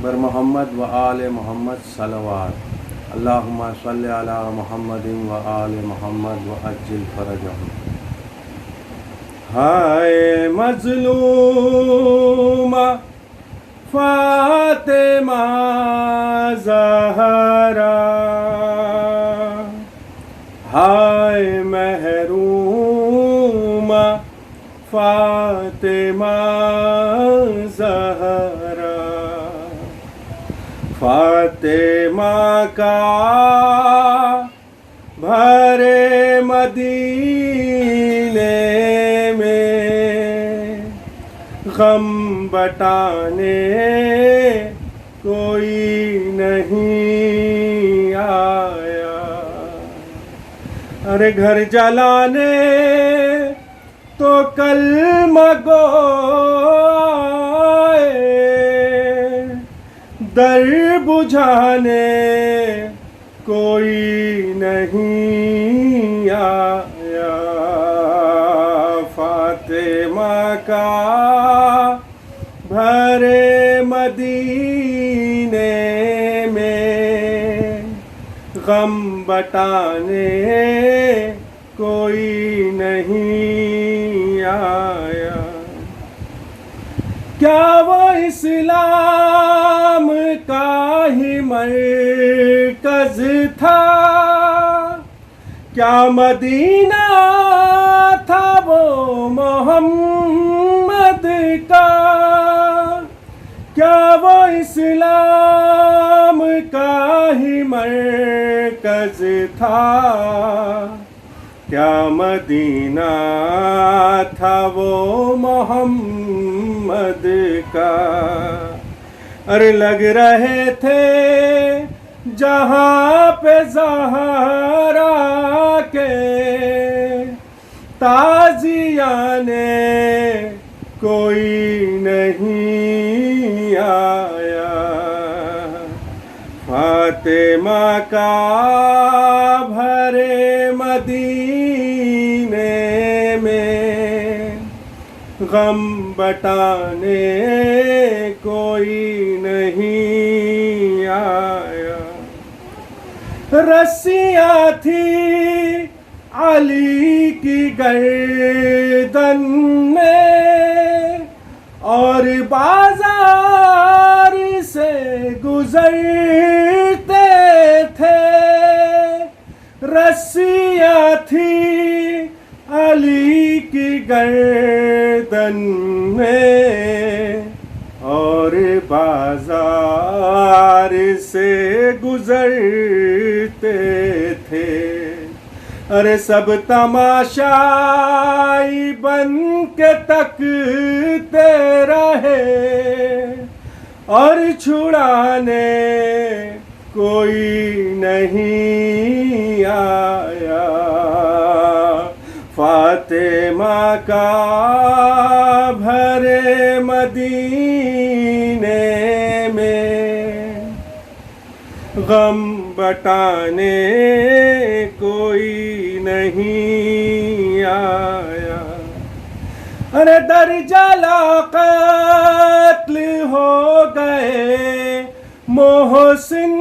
بر محمد و آل محمد صلوات اللہم صلی علی محمد و آل محمد و عجل فرجہم۔ ہائے مظلومہ فاطمہ زہرا، ہائے محرومہ فاطمہ زہرا، فاطمہ کا بھرے مدینے میں غم بٹانے کوئی نہیں آیا، ارے گھر جلانے تو کلمہ گو آئے، در بجھانے کوئی نہیں آیا، فاطمہ کا بھرے مدینے میں غم بٹانے کوئی نہیں آیا۔ کیا وہ اسلام کا ہی مرکز تھا، کیا مدینہ تھا وہ محمد کا، کیا وہ اسلام کا ہی مرکز تھا، کیا مدینہ تھا وہ محمد کا، ارے لگ رہے تھے جہاں پہ زہرا کے تازیانے کوئی نہیں آیا، فاطمہ کا بھرے مدینے میں غم بٹانے کوئی نہیں آیا، رسیاں تھی علی کی گردن میں اور بازار سے گزرتے تھے، رسیاں تھی علی کی گردن میں اور بازار سے گزرتے تھے، ارے سب تماشائی بن کے تکتے رہے اور چھڑانے کوئی نہیں آیا، فاطمہ کا بھرے مدینے میں غم بٹانے کوئی نہیں آیا، ارے در جلا قتل ہو گئے محسن،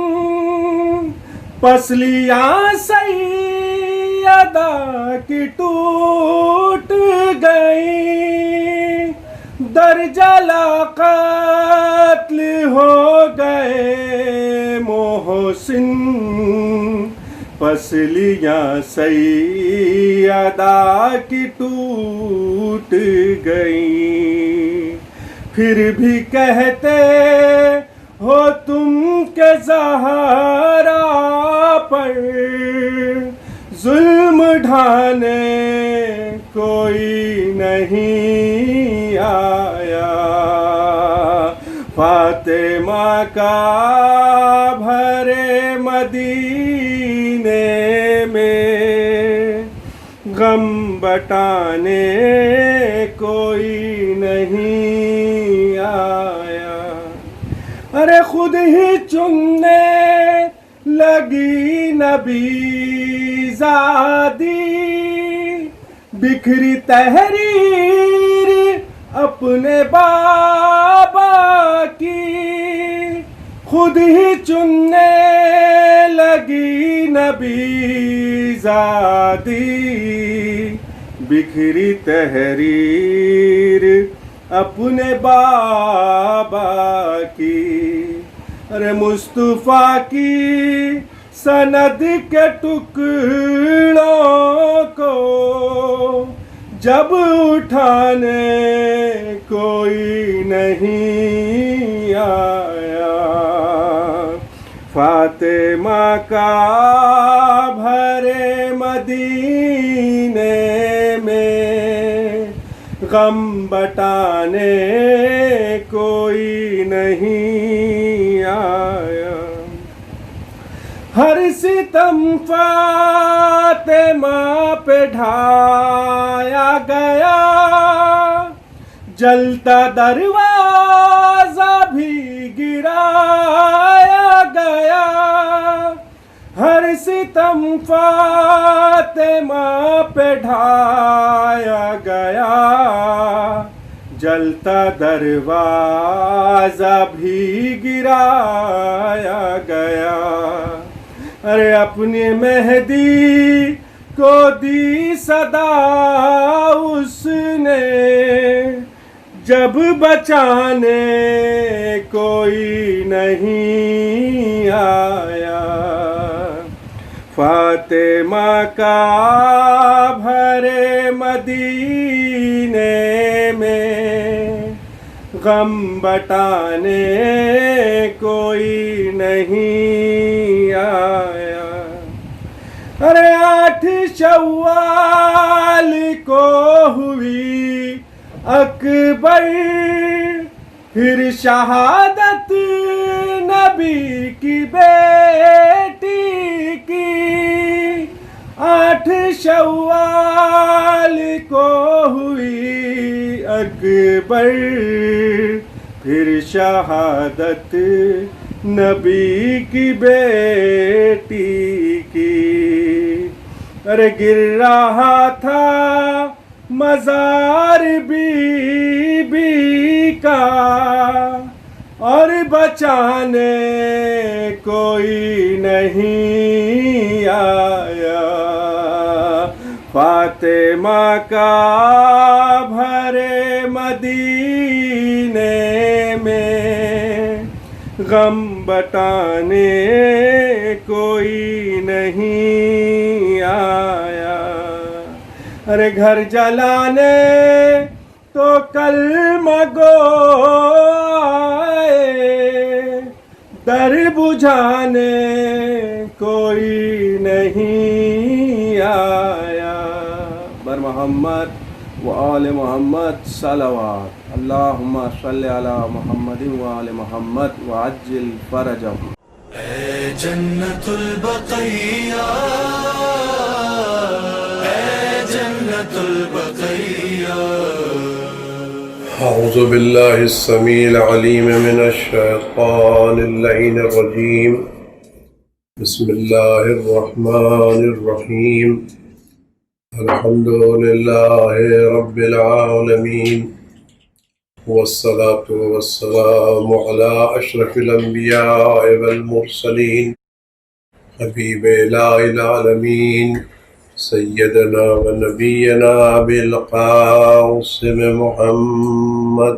پسلیاں سیدہ کی ٹوٹ گئی، در جلا قتل ہو گئے محسن، پسلیاں سیدہ کی ٹوٹ گئی، پھر بھی کہتے ہو تم کہ زہرا پر ظلم ڈھانے کوئی نہیں آیا، فاطمہ کا بھرے مدینے میں غم بٹانے کوئی نہیں آیا، ارے خود ہی چننے لگی نبی زادی، بکھری تحریر اپنے بابا کی، خود ہی چننے لگی نبی زادی، بکھری تحریر اپنے بابا کی، ارے مصطفیٰ کی سند کے ٹکڑوں کو جب اٹھانے کوئی نہیں آیا، فاطمہ کا بھرے مدینے میں غم بٹانے کوئی نہیں آیا، ہر ستم فاطمہ پہ ڈھایا گیا، جلتا دروازہ بھی گرایا گیا، ہر ستم فاطمہ پہ ڈھایا گیا، جلتا دروازہ بھی گرایا گیا، ارے اپنی مہدی کو دی صدا اس نے، جب بچانے کوئی نہیں آیا، فاطمہ کا بھرے مدینے میں غم بٹانے کوئی نہیں آیا، ارے 8 شوال کو ہوئی اکبر، پھر شہادت نبی کی بیٹی کی، 8 شوال کو ہوئی اکبر، پھر شہادت نبی کی بیٹی کی، ارے گر رہا تھا مزار بی بی کا، اور بچانے کوئی نہیں آیا، فاطمہ کا بھرے مدینے میں غم بٹانے کوئی نہیں آیا، ارے گھر جلانے تو کلمہ گو آئے، در بجھانے کوئی نہیں آیا، بر محمد و آل محمد صلوات، اللہم صلی علی محمد و آل محمد وعجل فرجہم۔ اے جنت البقیہ، اے جنت البقیہ، اعوذ باللہ السمیع العلیم من الشیطان اللعین الرجیم، بسم اللہ الرحمن الرحیم، الحمد للہ رب العالمین، والصلاة والسلام علی اشرف الانبیاء والمرسلین، حبیب الہ العالمین، سیدنا و نبینا بالقاسم محمد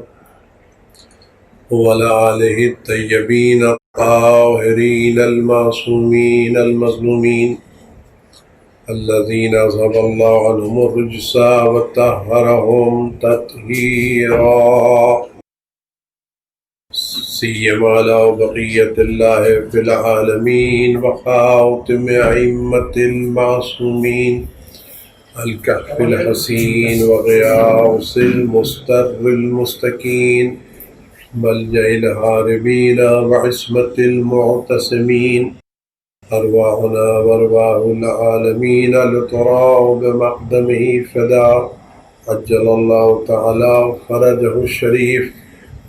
وعلی آلہ الطیبین الطاہرین المعصومین المظلومین، الذین اذھب اللہ عنہم الرجس وطہرہم تطہیرا، سیما علی بقیت اللہ فی العالمین، وخاتم ائمۃ المعصومین، الکہف الحسین وغیاث المستر المستکین، ملجأ الہاربین وعصمت المعتصمین، ارواحنا وارواح العالمین لتراء بمقدمہ فدا، عجل اللہ تعالی فرجہ الشریف،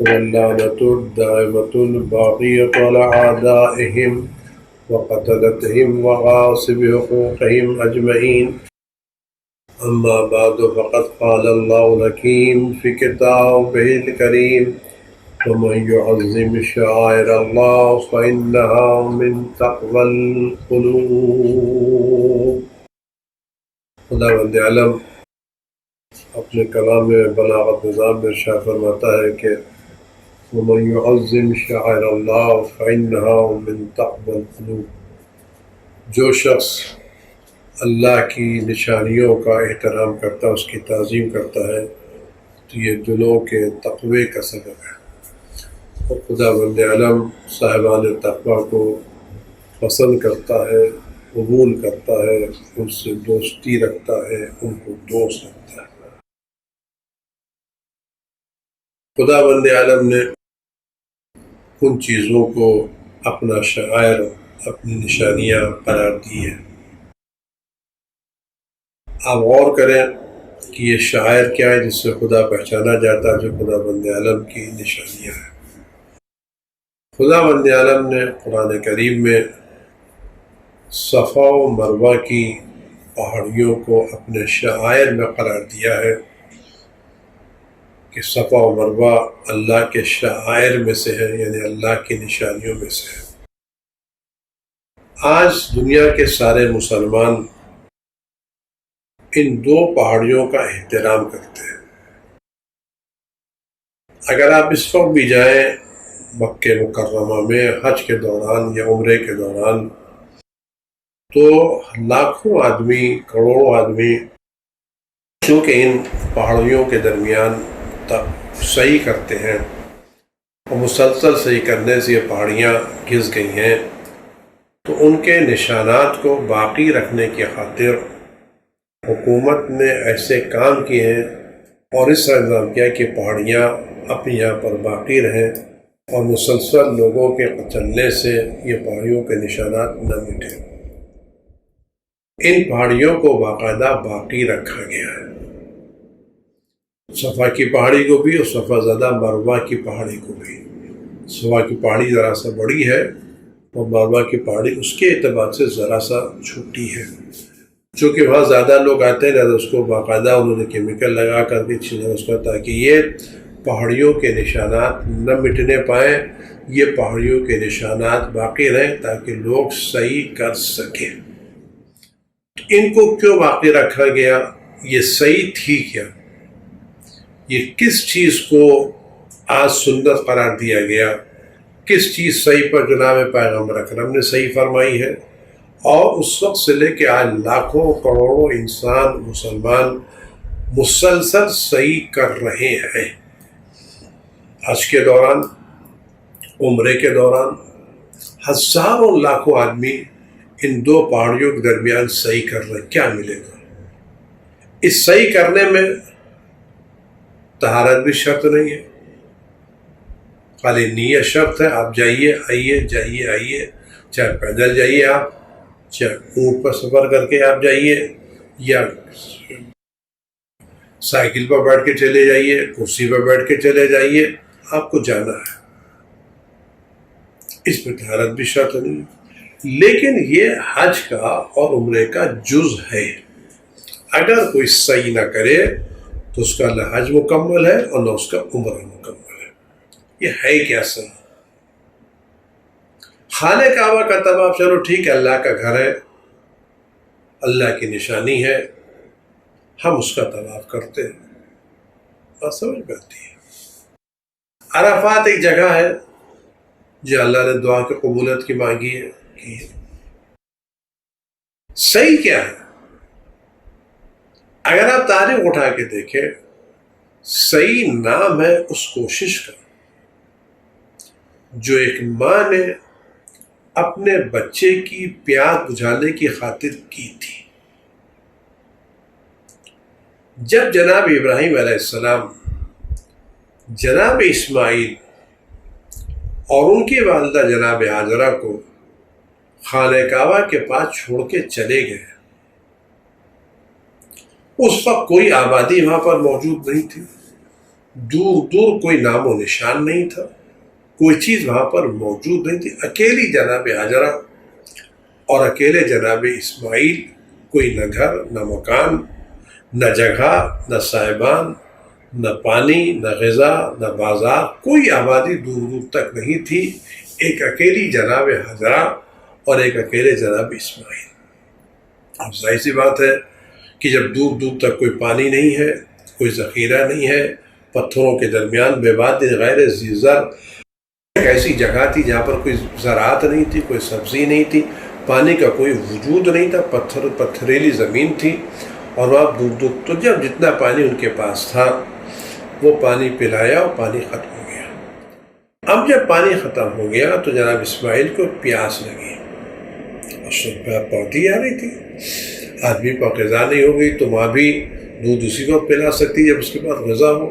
واللعنة الدائمة الباقية على أعدائهم وقتلتهم وغاصب حقوقهم أجمعين، أما بعد، فقد قال الله الحكيم في كتابه الكريم ومن يعظم شعائر الله فإنها من تقوى القلوب۔ خداوند عالم اپنے کلام بلاغت نظام میں ارشاد فرماتا ہے کہ ومن يعظم شعائر الله فإنها من تقوى القلوب، جو شخص اللہ کی نشانیوں کا احترام کرتا ہے، اس کی تعظیم کرتا ہے، تو یہ دلوں کے تقوی کا سبب ہے۔ اور خداوند عالم صاحبان تقوی کو پسند کرتا ہے، قبول کرتا ہے، ان سے دوستی رکھتا ہے، ان کو دوست رکھتا ہے۔ خداوند عالم نے ان چیزوں کو اپنا شعائر، اپنی نشانیاں قرار دی ہیں۔ آپ غور کریں کہ یہ شعائر کیا ہے جس سے خدا پہچانا جاتا ہے، جو خداوند عالم کی نشانیاں ہیں۔ خداوند عالم نے قرآن کریم میں صفا و مروہ کی پہاڑیوں کو اپنے شعائر میں قرار دیا ہے کہ صفا و مروہ اللہ کے شعائر میں سے ہے، یعنی اللہ کی نشانیوں میں سے ہے۔ آج دنیا کے سارے مسلمان ان دو پہاڑیوں کا احترام کرتے ہیں۔ اگر آپ اس وقت بھی جائیں مکہ مکرمہ میں حج کے دوران یا عمرے کے دوران، تو لاکھوں آدمی، کروڑوں آدمی چونکہ ان پہاڑیوں کے درمیان صحیح کرتے ہیں، اور مسلسل صحیح کرنے سے یہ پہاڑیاں گھس گئی ہیں، تو ان کے نشانات کو باقی رکھنے کی خاطر حکومت نے ایسے کام کیے ہیں اور اس طرح انتظام کیا کہ پہاڑیاں اپنے یہاں پر باقی رہیں اور مسلسل لوگوں کے چلنے سے یہ پہاڑیوں کے نشانات نہ مٹیں۔ ان پہاڑیوں کو باقاعدہ باقی رکھا گیا ہے، صفا کی پہاڑی کو بھی اور صفا زدہ مروہ کی پہاڑی کو بھی۔ صفا کی پہاڑی ذرا سا بڑی ہے اور مروہ کی پہاڑی اس کے اعتبار سے ذرا سا چھوٹی ہے، چونکہ وہاں زیادہ لوگ آتے ہیں، لہٰذا اس کو باقاعدہ انہوں نے کیمیکل لگا کر کے چھیڑا اس کا، تاکہ یہ پہاڑیوں کے نشانات نہ مٹنے پائیں، یہ پہاڑیوں کے نشانات باقی رہیں تاکہ لوگ صحیح کر سکیں۔ ان کو کیوں باقی رکھا گیا؟ یہ صحیح تھی کیا؟ یہ کس چیز کو آج سنت قرار دیا گیا؟ کس چیز صحیح پر جناب پیغمبر اکرم نے صحیح فرمائی ہے؟ اور اس وقت سے لے کے آج لاکھوں کروڑوں انسان مسلمان مسلسل صحیح کر رہے ہیں۔ حج کے دوران، عمرے کے دوران ہزاروں لاکھوں آدمی ان دو پہاڑیوں کے درمیان صحیح کر رہے ہیں۔ کیا ملے گا؟ اس صحیح کرنے میں طہارت بھی شرط نہیں ہے، خالی نیت شرط ہے۔ آپ جائیے آئیے، جائیے آئیے، چاہے پیدل جائیے آپ، چاہے اونٹ پر سفر کر کے آپ جائیے، یا سائیکل پر بیٹھ کے چلے جائیے، کرسی پر بیٹھ کے چلے جائیے، آپ کو جانا ہے۔ اس میں طہارت بھی شرط نہیں، لیکن یہ حج کا اور عمرے کا جز ہے۔ اگر کوئی صحیح نہ کرے تو اس کا نہ حج مکمل ہے اور نہ اس کا عمرہ مکمل ہے۔ یہ ہے کیا صحیح؟ خانہ کعبہ کا طواف چلو ٹھیک ہے، اللہ کا گھر ہے، اللہ کی نشانی ہے، ہم اس کا طواف کرتے ہیں، بات سمجھ میں آتی ہے۔ عرفات ایک جگہ ہے جو اللہ نے دعا کی قبولیت کی مانگی ہے، کی ہے۔ صحیح کیا ہے؟ اگر آپ تاریخ اٹھا کے دیکھیں، صحیح نام ہے اس کوشش کا جو ایک ماں نے اپنے بچے کی پیاس بجھانے کی خاطر کی تھی۔ جب جناب ابراہیم علیہ السلام جناب اسماعیل اور ان کی والدہ جناب ہاجرہ کو خانہ کعبہ کے پاس چھوڑ کے چلے گئے، اس وقت کوئی آبادی وہاں پر موجود نہیں تھی، دور دور کوئی نام و نشان نہیں تھا، کوئی چیز وہاں پر موجود نہیں تھی۔ اکیلی جناب ہاجرہ اور اکیلے جناب اسماعیل، کوئی نہ گھر، نہ مکان، نہ جگہ، نہ صاحبان، نہ پانی، نہ غذا، نہ بازار، کوئی آبادی دور دور تک نہیں تھی، ایک اکیلی جناب حجرہ اور ایک اکیلے جناب اسماعیل۔ اب ظاہر سی بات ہے کہ جب دور دور تک کوئی پانی نہیں ہے، کوئی ذخیرہ نہیں ہے، پتھروں کے درمیان بے باد غیر ذی زر، ایک ایسی جگہ تھی جہاں پر کوئی زراعت نہیں تھی، کوئی سبزی نہیں تھی، پانی کا کوئی وجود نہیں تھا، پتھریلی زمین تھی، اور وہاں دور دور تو جب جتنا پانی ان کے پاس تھا وہ پانی پلایا اور پانی ختم ہو گیا۔ اب جب پانی ختم ہو گیا تو جناب اسماعیل کو پیاس لگی، اور سب پڑتی آ رہی تھی، آدمی پر غذا نہیں ہو گئی تو ماں بھی دودھ اسی کو پلا سکتی جب اس کے پاس غذا ہو۔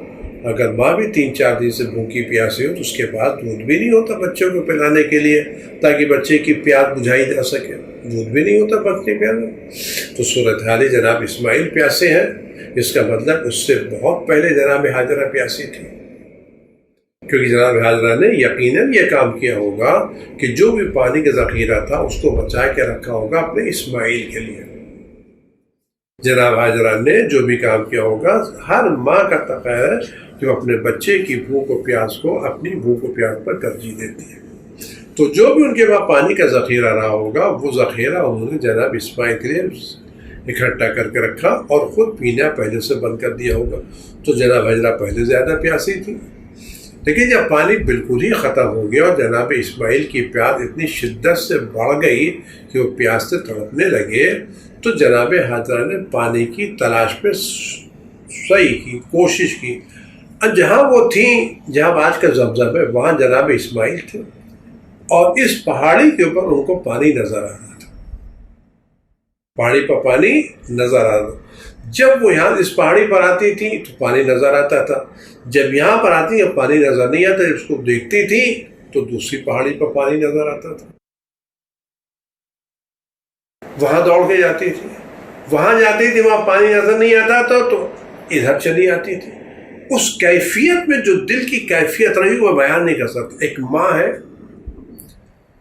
اگر ماں بھی 3-4 دن سے بھوکی پیاسی ہو تو اس کے پاس دودھ بھی نہیں ہوتا بچوں کو پلانے کے لیے تاکہ بچے کی پیاس بجھائی جا سکے، دودھ بھی نہیں ہوتا بچے پیانے۔ تو صورتحال جناب اسماعیل پیاسے ہیں، اس کا مطلب اس سے بہت پہلے جناب حاجرہ پیاسی تھی، کیونکہ جناب حاجرہ نے یقیناً یہ کام کیا ہوگا کہ جو بھی پانی کا ذخیرہ تھا اس کو بچا کے رکھا ہوگا اپنے اسماعیل کے لیے۔ جناب حاجرہ نے جو بھی کام کیا ہوگا، ہر ماں کا تقاضا ہے کہ وہ اپنے بچے کی بھوک و پیاس کو اپنی بھوک و پیاس پر ترجیح دیتی ہے۔ تو جو بھی ان کے پاس پانی کا ذخیرہ رہا ہوگا وہ ذخیرہ انہوں نے جناب اسماعیل کے لیے اکٹھا کر کے رکھا اور خود پینا پہلے سے بند کر دیا ہوگا۔ تو جناب حاجرہ پہلے زیادہ پیاسی تھی، لیکن جب پانی بالکل ہی ختم ہو گیا اور جناب اسماعیل کی پیاس اتنی شدت سے بڑھ گئی کہ وہ پیاس سے تڑپنے لگے، تو جناب حاجرہ نے پانی کی تلاش پہ سعی کی، کوشش کی۔ اور جہاں وہ تھیں، جہاں آج کا زمزم ہے، وہاں جناب اسماعیل تھے، اور اس پہاڑی کے اوپر ان کو پانی نظر آ رہا تھا، پہاڑی پر پانی نظر آ رہا تھا۔ جب وہ یہاں اس پہاڑی پر آتی تھی تو پانی نظر آتا تھا، جب یہاں پر آتی ہے پانی نظر نہیں آتا، جب اس کو دیکھتی تھی تو دوسری پہاڑی پر پانی نظر آتا تھا، وہاں دوڑ کے جاتی تھی، وہاں جاتی تھی، وہاں پانی نظر نہیں آتا تھا تو ادھر چلی آتی تھی۔ اس کیفیت میں جو دل کی کیفیت رہی وہ بیان نہیں کر سکتا۔ ایک ماں ہے،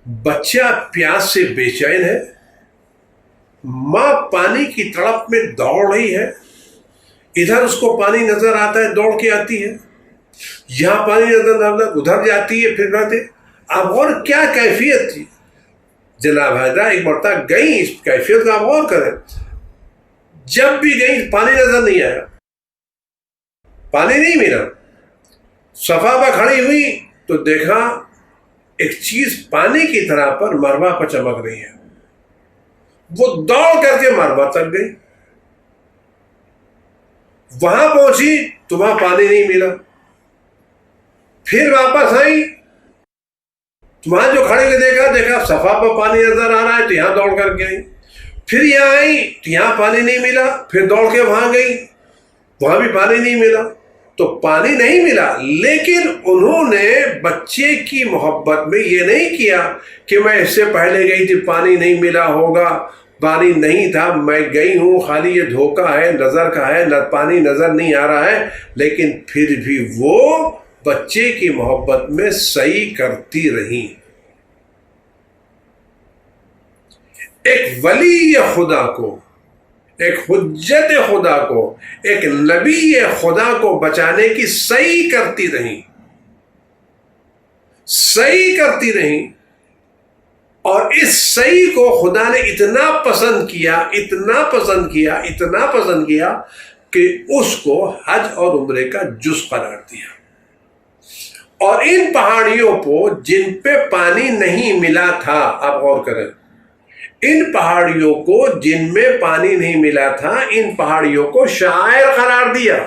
بچہ پیاس سے بے چین ہے، ماں پانی کی تڑپ میں دوڑ رہی ہے، ادھر اس کو پانی نظر آتا ہے دوڑ کے آتی ہے، یہاں پانی نظر آتا ہے ادھر جاتی ہے پھر آتے۔ اب اور کیا کیفیت تھی جناب حاجرہ، ایک مرتبہ گئی، اس کیفیت کا آپ غور کریں، جب بھی گئی پانی نظر نہیں آیا، پانی نہیں ملا، صفا پر کھڑی ہوئی تو دیکھا ایک چیز پانی کی طرح پر مروا پر چمک رہی ہے، وہ دوڑ کر کے مروا تک گئی، وہاں پہنچی تو وہاں پانی نہیں ملا، پھر واپس آئی، وہاں جو کھڑے کے دیکھا صفا پر پانی نظر آ رہا ہے تو یہاں دوڑ کر گئی، پھر یہاں آئی تو یہاں پانی نہیں ملا، پھر دوڑ کے وہاں گئی، وہاں بھی پانی نہیں ملا۔ تو پانی نہیں ملا، لیکن انہوں نے بچے کی محبت میں یہ نہیں کیا کہ میں اس سے پہلے گئی تھی پانی نہیں ملا ہوگا، پانی نہیں تھا، میں گئی ہوں، خالی یہ دھوکہ ہے، نظر کا ہے، پانی نظر نہیں آ رہا ہے، لیکن پھر بھی وہ بچے کی محبت میں سعی کرتی رہیں۔ ایک ولی خدا کو، ایک حجت خدا کو، ایک نبی خدا کو بچانے کی سعی کرتی رہیں، سعی کرتی رہیں، اور اس سعی کو خدا نے اتنا پسند کیا، اتنا پسند کیا، اتنا پسند کیا کہ اس کو حج اور عمرے کا جز قرار دیا۔ اور ان پہاڑیوں کو جن پہ پانی نہیں ملا تھا، آپ غور کریں، ان پہاڑیوں کو جن میں پانی نہیں ملا تھا، ان پہاڑیوں کو شاعر قرار دیا،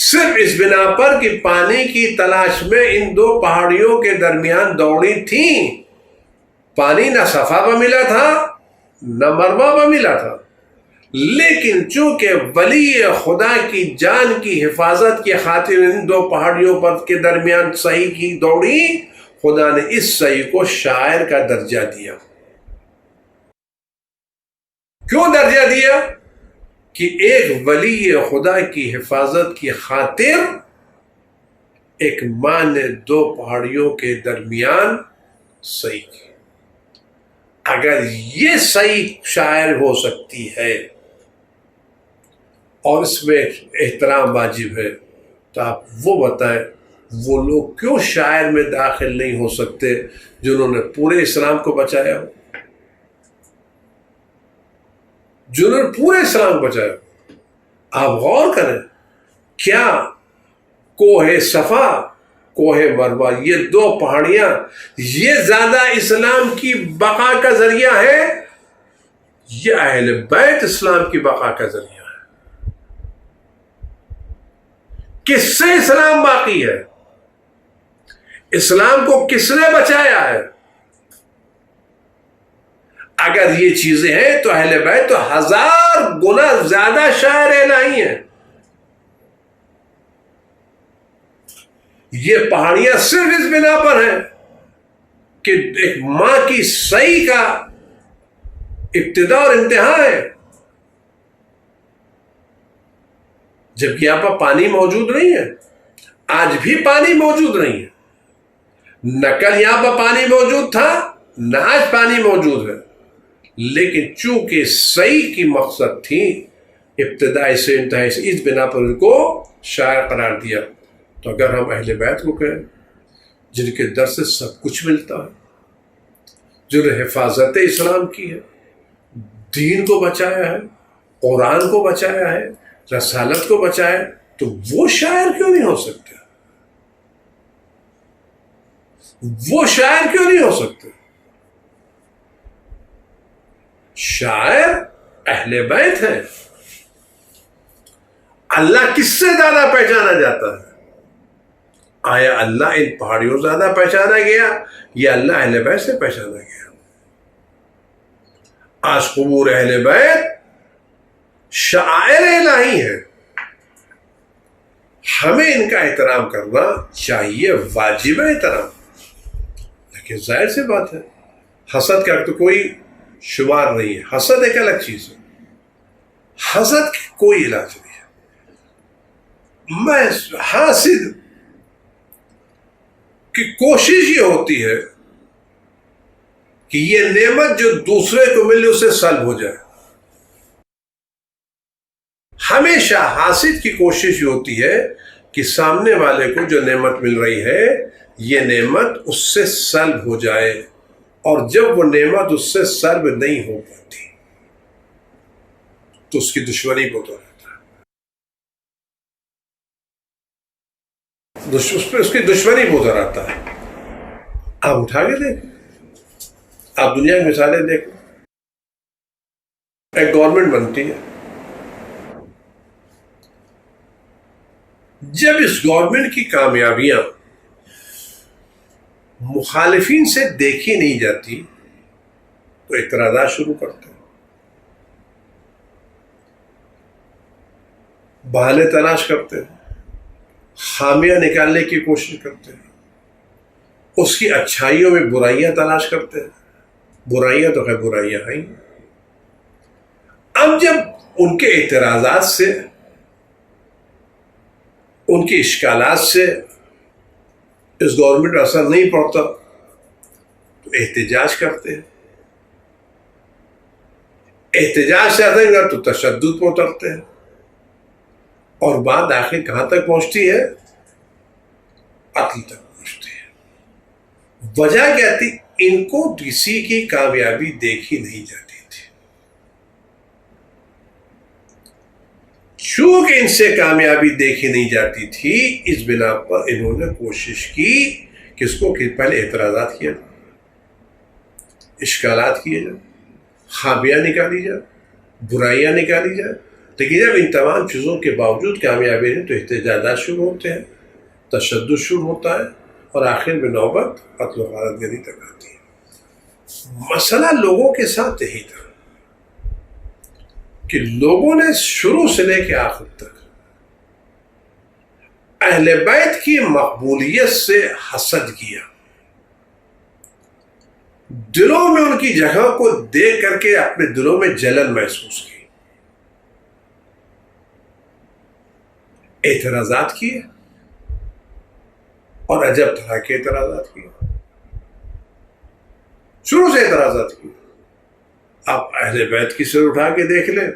صرف اس بنا پر کہ پانی کی تلاش میں ان دو پہاڑیوں کے درمیان دوڑی تھیں، پانی نہ صفا پر ملا تھا نہ مروا پر ملا تھا، لیکن چونکہ ولی خدا کی جان کی حفاظت کی خاطر ان دو پہاڑیوں پر کے درمیان سعی کی دوڑی، خدا نے اس سعی کو شاعر کا درجہ دیا۔ کیوں درجہ دیا؟ کہ ایک ولی خدا کی حفاظت کی خاطر ایک ماں نے دو پہاڑیوں کے درمیان سعی کی۔ اگر یہ سعی شاعر ہو سکتی ہے اور اس میں احترام واجب ہے، تو آپ وہ بتائیں وہ لوگ کیوں شاعر میں داخل نہیں ہو سکتے جنہوں نے پورے اسلام کو بچایا ہو، جنہوں نے پورے اسلام کو بچایا ہو؟ آپ غور کریں، کیا کوہ صفا، کوہ مروہ، یہ دو پہاڑیاں یہ زیادہ اسلام کی بقا کا ذریعہ ہے؟ یہ اہل بیت اسلام کی بقا کا ذریعہ ہے۔ کس سے اسلام باقی ہے؟ اسلام کو کس نے بچایا ہے؟ اگر یہ چیزیں ہیں تو اہل بیت تو 1000 گنا زیادہ شاعر الہی ہیں۔ یہ پہاڑیاں صرف اس بنا پر ہیں کہ ایک ماں کی صحیح کا ابتدا اور انتہا ہے، جبکہ یہاں پر پانی موجود نہیں ہے، آج بھی پانی موجود نہیں ہے، نہ کل یہاں پر پانی موجود تھا نہ آج پانی موجود ہے، لیکن چونکہ صحیح کی مقصد تھی ابتدائی سے انتہائی سے، اس بنا پر ان کو شاعر قرار دیا۔ تو اگر ہم اہل بیت کو کہیں جن کے در سے سب کچھ ملتا ہے، جنہوں نے حفاظت اسلام کی ہے، دین کو بچایا ہے، قرآن کو بچایا ہے، رسالت کو بچایا ہے، تو وہ شاعر کیوں نہیں ہو سکتے؟ وہ شاعر کیوں نہیں ہو سکتے؟ شاعر اہل بیت ہیں۔ اللہ کس سے زیادہ پہچانا جاتا ہے؟ آیا اللہ ان پہاڑیوں سے زیادہ پہچانا گیا یا اللہ اہل بیت سے پہچانا گیا؟ آج قبور اہل بیت شاعر الہی ہے، ہمیں ان کا احترام کرنا چاہیے، واجب احترام۔ لیکن ظاہر سی بات ہے حسد کا تو کوئی شمار نہیں ہے، حسد ایک الگ چیز ہے، حسد کا کوئی علاج نہیں ہے۔ میں حاسد کی کوشش یہ ہوتی ہے کہ یہ نعمت جو دوسرے کو ملے اسے سلب ہو جائے۔ ہمیشہ حاسد کی کوشش یہ ہوتی ہے کہ سامنے والے کو جو نعمت مل رہی ہے یہ نعمت اس سے سلب ہو جائے، اور جب وہ نعمت اس سے سلب نہیں ہو پاتی تو اس کی دشمنی کو تو رہتا ہے، اس کی دشمنی کو تو رہتا ہے۔ آپ اٹھا کے دیکھیں، آپ دنیا کی مثالیں دیکھیں، ایک گورنمنٹ بنتی ہے، جب اس گورنمنٹ کی کامیابیاں مخالفین سے دیکھی نہیں جاتی تو اعتراضات شروع کرتے ہیں، بہانے تلاش کرتے ہیں، خامیاں نکالنے کی کوشش کرتے ہیں، اس کی اچھائیوں میں برائیاں تلاش کرتے ہیں۔ برائیاں تو خیر برائیاں ہیں۔ اب جب ان کے اعتراضات سے، ان کی اشکالات سے اس گورنمنٹ پر اثر نہیں پڑتا تو احتجاج کرتے ہیں، احتجاج سے آتے ہیں تو تشدد پر اترتے ہیں، اور بات آخر کہاں تک پہنچتی ہے؟ قتل تک پہنچتی ہے۔ وجہ کیا تھی؟ ان کو کسی کی کامیابی دیکھی نہیں جاتی تھی، چونکہ ان سے کامیابی دیکھی نہیں جاتی تھی اس بنا پر انہوں نے کوشش کی کہ اس کو پہلے اعتراضات کیا جائے، اشکالات کیے جائیں، خامیاں نکالی جائیں، برائیاں نکالی جائیں، لیکن جب ان تمام چیزوں کے باوجود کامیابی نہیں تو احتجاجات شروع ہوتے ہیں، تشدد شروع ہوتا ہے، اور آخر میں نوبت قتل و غارت گری تک آتی ہے۔ مسئلہ لوگوں کے ساتھ یہی تھا کہ لوگوں نے شروع سے لے کے آخر تک اہل بیت کی مقبولیت سے حسد کیا، دلوں میں ان کی جگہ کو دیکھ کر کے اپنے دلوں میں جلن محسوس کی، اعتراضات کیے، اور عجب طرح کے اعتراضات کیے، شروع سے اعتراضات کیے۔ آپ اہل بیت کی سر اٹھا کے دیکھ لیں،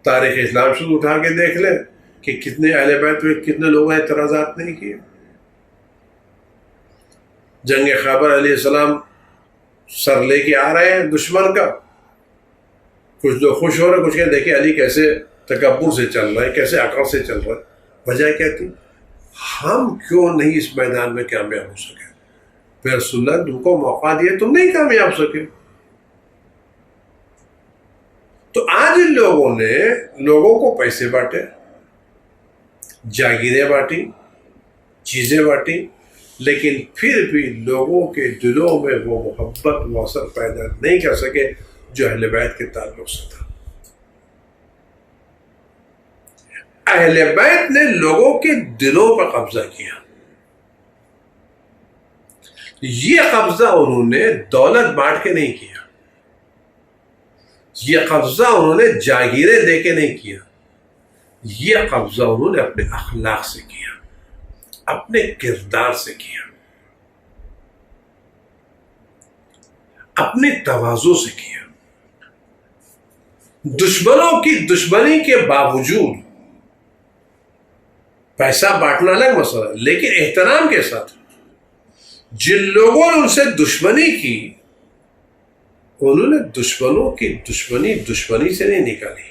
تاریخ اسلام سے اٹھا کے دیکھ لیں کہ کتنے اہل بیت پہ کتنے لوگوں نے اعتراضات نہیں کیے. جنگ خیبر علیہ السلام سر لے کے آ رہے ہیں دشمن کا، کچھ لوگ خوش ہو رہے ہیں، کچھ کہتے دیکھیں علی کیسے تکبر سے چل رہا ہے، کیسے عقل سے چل رہا ہے. وجہ کیا تھی؟ ہم کیوں نہیں اس میدان میں کامیاب ہو سکے؟ پھر رسول اللہ تم کو موقع دیا، تم نہیں کامیاب سکے. تو آج ان لوگوں نے لوگوں کو پیسے بانٹے، جاگیریں بانٹی، چیزیں بانٹی، لیکن پھر بھی لوگوں کے دلوں میں وہ محبت و اثر پیدا نہیں کر سکے جو اہل بیت کے تعلق سے تھا. اہل بیت نے لوگوں کے دلوں پر قبضہ کیا. یہ قبضہ انہوں نے دولت بانٹ کے نہیں کیا، یہ قبضہ انہوں نے جاگیریں دے کے نہیں کیا، یہ قبضہ انہوں نے اپنے اخلاق سے کیا، اپنے کردار سے کیا، اپنے تواضع سے کیا. دشمنوں کی دشمنی کے باوجود پیسہ بانٹنا الگ مسئلہ، لیکن احترام کے ساتھ. جن لوگوں نے ان سے دشمنی کی، انہوں نے دشمنوں کی دشمنی سے نہیں نکالی،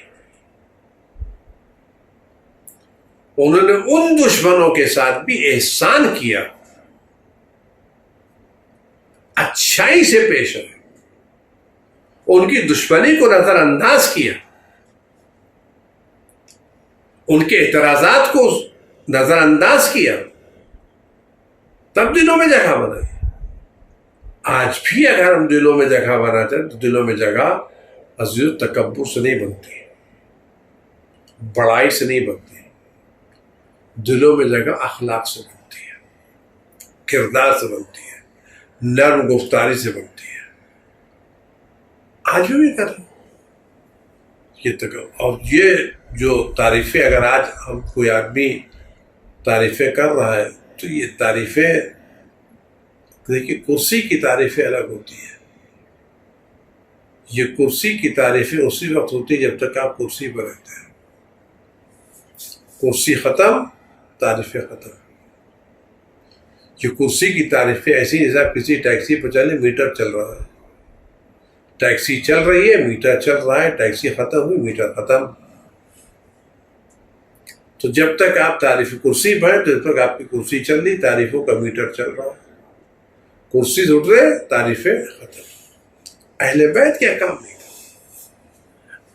انہوں نے ان دشمنوں کے ساتھ بھی احسان کیا، اچھائی سے پیش آئے، ان کی دشمنی کو نظر انداز کیا، ان کے اعتراضات کو نظر انداز کیا، تب دلوں میں جگہ بنائی. آج بھی اگر ہم دلوں میں جگہ بناتے ہیں تو دلوں میں جگہ عزیز تکبر سے نہیں بنتی، بڑائی سے نہیں بنتی، دلوں میں جگہ اخلاق سے بنتی ہے، کردار سے بنتی ہے، نرم گفتاری سے بنتی ہے. آج بھی کر رہے یہ تکبر. اور یہ جو تعریفیں، اگر آج ہم کوئی آدمی تعریفیں کر رہا ہے تو یہ تعریفیں، دیکھیے کرسی کی تعریفیں الگ ہوتی ہیں. یہ کرسی کی تعریفیں اسی وقت ہوتی ہے جب تک آپ کرسی پر رہتے ہیں. کرسی ختم، تعریفیں ختم. یہ کرسی کی تعریفیں ایسی جیسے آپ کسی ٹیکسی پہ چلے، میٹر چل رہا ہے، ٹیکسی چل رہی ہے، میٹر چل رہا ہے، ٹیکسی ختم ہوئی، میٹر ختم. تو جب تک آپ تعریف کرسی پر ہیں تو جب تک آپ کی کرسی چل رہی، تعریفوں کا میٹر چل رہا ہے. کرسی اٹھ رہے، تعریفیں ختم. اہل بیت کیا کام نہیں تھا.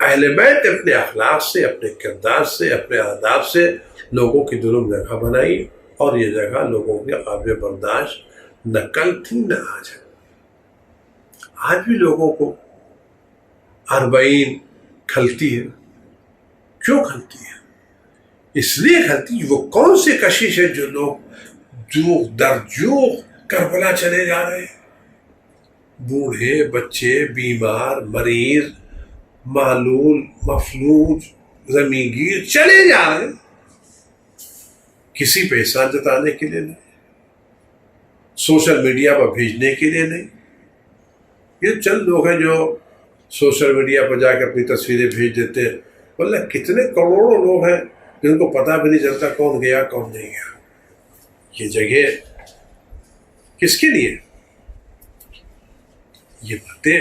اہل بیت اپنے اخلاق سے، اپنے کردار سے، اپنے آداب سے لوگوں کی دلوں میں جگہ بنائی، اور یہ جگہ لوگوں کے قابل برداشت نہ کل تھی نہ آج ہے. آج بھی لوگوں کو 40 کھلتی ہے. کیوں کھلتی ہے؟ اس لیے کھلتی ہے وہ کون سی کشش ہے جو لوگ جوخ در جوخ کربلا چلے جا رہے ہیں. بوڑھے، بچے، بیمار، مریض، معلول، مفلوج، زمین گیر چلے جا رہے ہیں. کسی پہ احسان جتانے کے لیے نہیں، سوشل میڈیا پر بھیجنے کے لیے نہیں. یہ چند لوگ ہیں جو سوشل میڈیا پر جا کے اپنی تصویریں بھیج دیتے ہیں. واللہ کتنے کروڑوں لوگ ہیں جن کو پتہ بھی نہیں چلتا کون گیا کون نہیں گیا. یہ جگہ کس کے لیے؟ یہ باتیں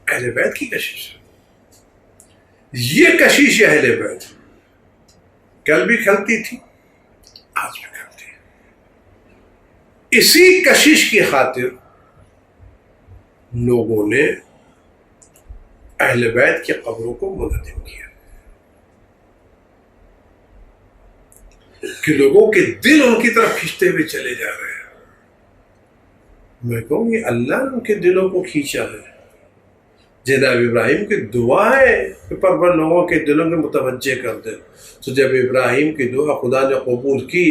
اہل بیت کی کشش ہے. یہ کشش اہل بیت کل بھی کھلتی تھی، آج بھی کھلتی ہے. اسی کشش کی خاطر لوگوں نے اہل بیت کی قبروں کو منہدم کیا کہ لوگوں کے دل ان کی طرف کھینچتے ہوئے چلے جا رہے ہیں. میں کہوں گی اللہ نے ان کے دلوں کو کھینچا ہے. جناب ابراہیم کی دعا ہے کہ پرور لوگوں کے دلوں میں متوجہ کر دے. تو جب ابراہیم کی دعا خدا نے قبول کی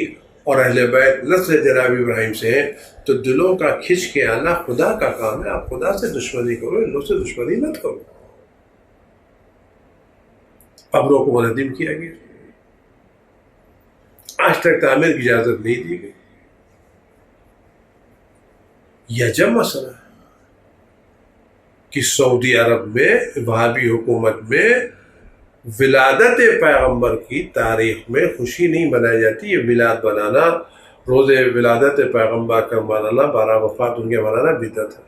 اور اہل بیت نسل جناب ابراہیم سے ہیں تو دلوں کا کھینچ کے آنا خدا کا کام ہے. آپ خدا سے دشمنی کرو، ان لوگوں سے دشمنی مت کرو. قبروں کو منہدم کیا گیا، آج تک تعمیر کی اجازت نہیں دی گئی. یہ عجب مسئلہ ہے کہ سعودی عرب میں وہابی حکومت میں ولادت پیغمبر کی تاریخ میں خوشی نہیں منائی جاتی. یہ میلاد بنانا، روز ولادت پیغمبر کا منانا، بارہ وفات ان کے منانا بدعت ہے.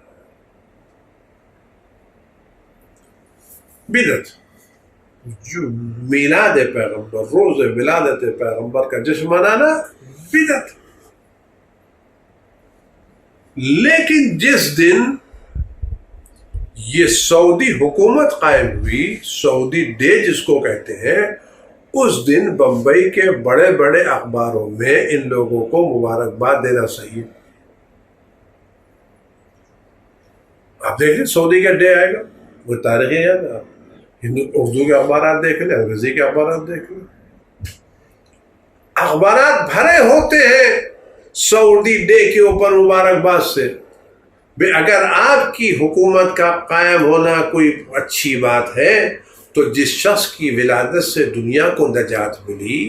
بدعت. جو میلاد پیغمبر، روز ولادت پیغمبر کا جشن منانا بدعت. لیکن جس دن یہ سعودی حکومت قائم ہوئی، سعودی ڈے جس کو کہتے ہیں، اس دن بمبئی کے بڑے بڑے اخباروں میں ان لوگوں کو مبارکباد دینا صحیح. آپ دیکھیں سعودی کا ڈے آئے گا، وہ تاریخ یاد ہے. اردو کے اخبارات دیکھ لیں، انگریزی کے اخبارات دیکھ لیں، اخبارات بھرے ہوتے ہیں سعودی ڈے کے اوپر مبارکباد سے. اگر آپ کی حکومت کا قائم ہونا کوئی اچھی بات ہے تو جس شخص کی ولادت سے دنیا کو نجات ملی،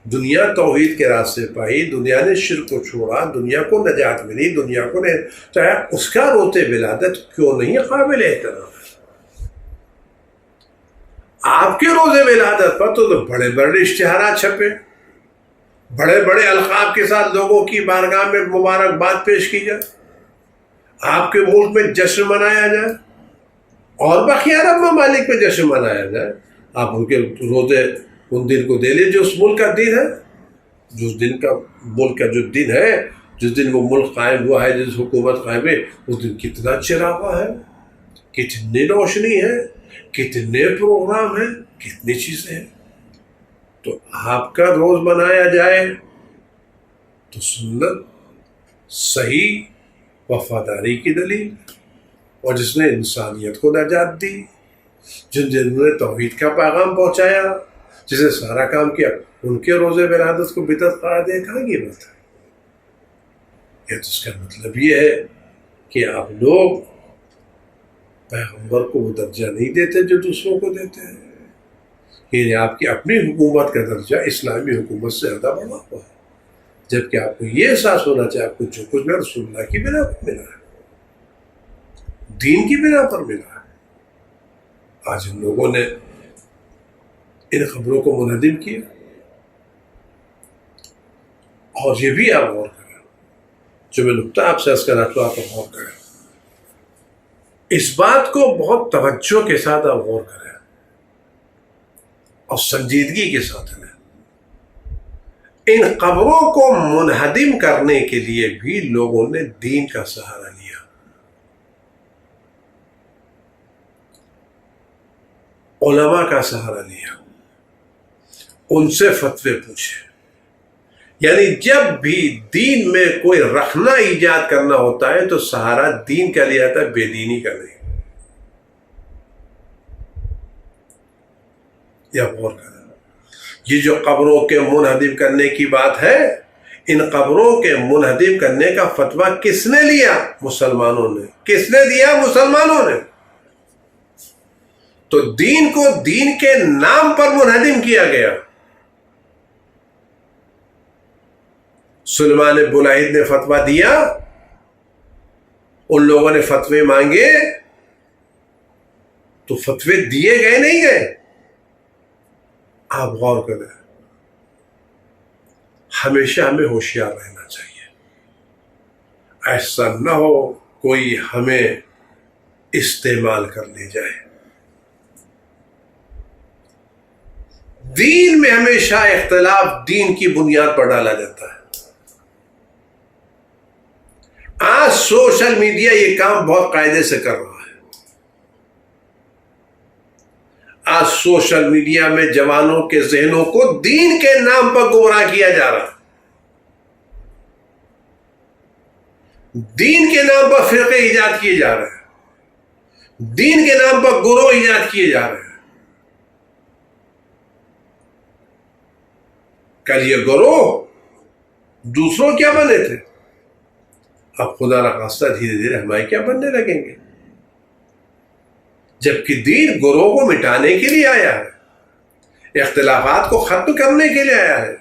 دنیا توحید کے راستے پائی، دنیا نے شرک کو چھوڑا، دنیا کو نجات ملی، دنیا کو چاہے اس کا روز ولادت کیوں نہیں قابل احترام. آپ کے روز ولادت پر تو بڑے بڑے اشتہارات چھپے، بڑے بڑے القاب کے ساتھ لوگوں کی بارگاہ میں مبارکباد پیش کی جائے، آپ کے ملک میں جشن منایا جائے، اور باقی عرب ممالک میں جشن منایا جائے. آپ ان کے روزے ان دن کو دے لیں جو اس ملک کا دن ہے، جس دن کا ملک کا جو دن ہے، جس دن وہ ملک قائم ہوا ہے، جس حکومت قائم ہے، اس دن کتنا چراغا ہے، کتنی روشنی ہے، کتنے پروگرام ہیں، کتنی چیزیں ہیں. تو آپ کا روز منایا جائے تو سنت، صحیح، وفاداری کی دلیل. اور جس نے انسانیت کو نجات دی، جنہوں نے توحید کا پیغام پہنچایا، جس نے سارا کام کیا، ان کے روز ولادت کو بدعت قرار دے، کہاں کی بات ہے؟ یہ تو اس کا مطلب یہ ہے کہ آپ لوگ پیغمبر کو وہ درجہ نہیں دیتے جو دوسروں کو دیتے ہیں. یعنی آپ کی اپنی حکومت کا درجہ اسلامی حکومت سے زیادہ بڑا ہوا ہے، جبکہ آپ کو یہ احساس ہونا چاہیے آپ کو جو کچھ ملا رسول اللہ کی بنا پر ملا ہے، دین کی بنا پر ملا ہے. آج ان لوگوں نے ان خبروں کو منہدم کیا. اور یہ بھی آپ غور کریں، جو میں نقطہ آپ سے عرض کرنا چاہتا ہوں، غور کریں اس بات کو، بہت توجہ کے ساتھ آپ غور کریں اور سنجیدگی کے ساتھ لیں. ان قبروں کو منہدم کرنے کے لیے بھی لوگوں نے دین کا سہارا لیا. علماء کا سہارا لیا، ان سے فتوے پوچھے. یعنی جب بھی دین میں کوئی رکھنا ایجاد کرنا ہوتا ہے تو سہارا دین کا لیا جاتا ہے، بے دینی کا نہیں. یا غور کریں، یہ جو قبروں کے منہدم کرنے کی بات ہے، ان قبروں کے منہدم کرنے کا فتویٰ کس نے لیا؟ مسلمانوں نے. کس نے دیا؟ مسلمانوں نے. تو دین کو دین کے نام پر منہدم کیا گیا. سلیمان بن عید نے فتویٰ دیا، ان لوگوں نے فتوے مانگے تو فتوے دیے گئے نہیں گئے. آپ غور کریں، ہمیشہ ہمیں ہوشیار رہنا چاہیے. ایسا نہ ہو کوئی ہمیں استعمال کر لے جائے. دین میں ہمیشہ اختلاف دین کی بنیاد پر ڈالا جاتا ہے. آج سوشل میڈیا یہ کام بہت قاعدے سے کر رہا ہے. آج سوشل میڈیا میں جوانوں کے ذہنوں کو دین کے نام پر گمراہ کیا جا رہا ہے. دین کے نام پر فرقے ایجاد کیے جا رہے ہیں، دین کے نام پر گروہ ایجاد کیے جا رہے ہیں. کل یہ گروہ دوسروں کیا بنے تھے، اب خدا نخواستہ دھیرے دھیرے ہمارے کیا بننے لگیں گے. جبکہ دین گروہ کو مٹانے کے لیے آیا ہے، اختلافات کو ختم کرنے کے لیے آیا ہے،